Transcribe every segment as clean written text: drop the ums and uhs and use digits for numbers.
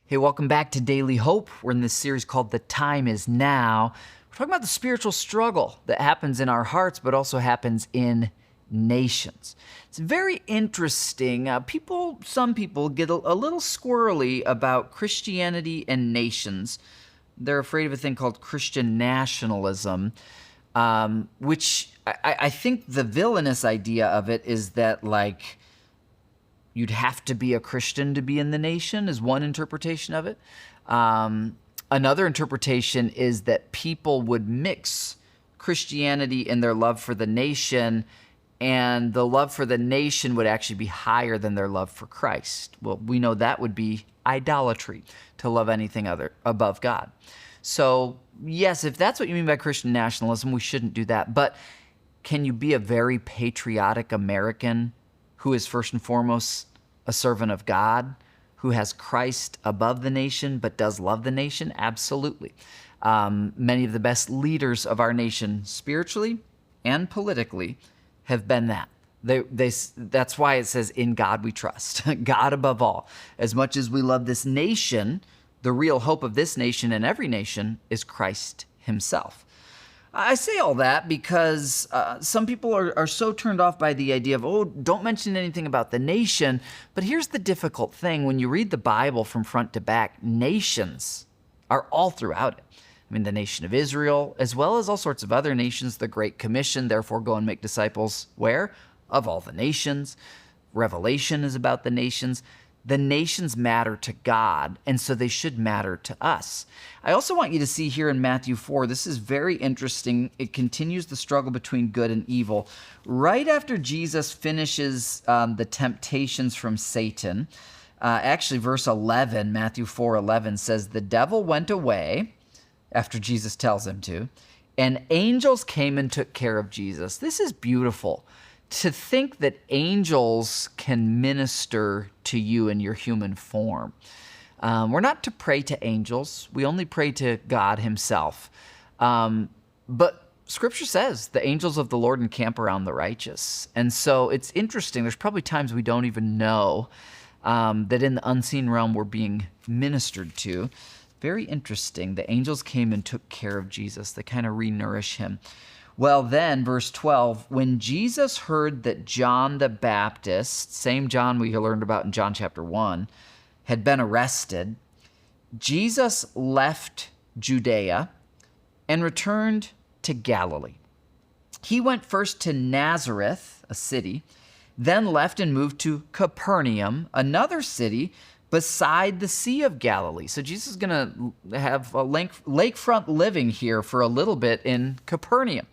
Hey, welcome back to Daily Hope. We're in this series called The Time Is Now. We're talking about the spiritual struggle that happens in our hearts, but also happens in nations. It's very interesting. Some people get a little squirrely about Christianity and nations. They're afraid of a thing called Christian nationalism, which I think the villainous idea of it is that, like, you'd have to be a Christian to be in the nation is one interpretation of it. Another interpretation is that people would mix Christianity and their love for the nation, and the love for the nation would actually be higher than their love for Christ. Well, we know that would be idolatry, to love anything other above God. So, yes, if that's what you mean by Christian nationalism, we shouldn't do that. But can you be a very patriotic American who is first and foremost a servant of God, who has Christ above the nation but does love the nation? Absolutely. Many of the best leaders of our nation, spiritually and politically, have been that. That's why it says, in God we trust, God above all. As much as we love this nation, the real hope of this nation and every nation is Christ himself. I say all that because some people are so turned off by the idea of, oh, don't mention anything about the nation. But here's the difficult thing. When you read the Bible from front to back, nations are all throughout it. I mean, the nation of Israel, as well as all sorts of other nations, the Great Commission, therefore go and make disciples, where? Of all the nations. Revelation is about the nations. The nations matter to God, and so they should matter to us. I also want you to see here in Matthew 4, this is very interesting. It continues the struggle between good and evil. Right after Jesus finishes the temptations from Satan, actually verse 11, Matthew 4:11 says, the devil went away after Jesus tells him to, and angels came and took care of Jesus. This is beautiful. To think that angels can minister to you in your human form. We're not to pray to angels. We only pray to God himself. But Scripture says the angels of the Lord encamp around the righteous. And so it's interesting. There's probably times we don't even know that in the unseen realm we're being ministered to. Very interesting. The angels came and took care of Jesus. They kind of re-nourish him. Well, then, verse 12, when Jesus heard that John the Baptist, same John we learned about in John chapter 1, had been arrested, Jesus left Judea and returned to Galilee. He went first to Nazareth, a city, then left and moved to Capernaum, another city beside the Sea of Galilee. So Jesus is going to have a lakefront living here for a little bit in Capernaum.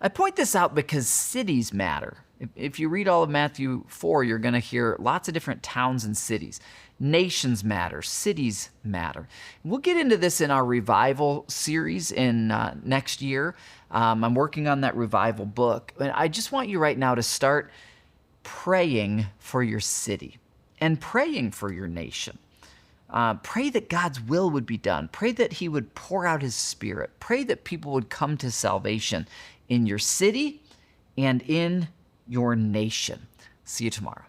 I point this out because cities matter. If you read all of Matthew 4, you're going to hear lots of different towns and cities. Nations matter. Cities matter. We'll get into this in our revival series in next year. I'm working on that revival book. And I just want you right now to start praying for your city and praying for your nation. Pray that God's will would be done. Pray that he would pour out his Spirit. Pray that people would come to salvation in your city and in your nation. See you tomorrow.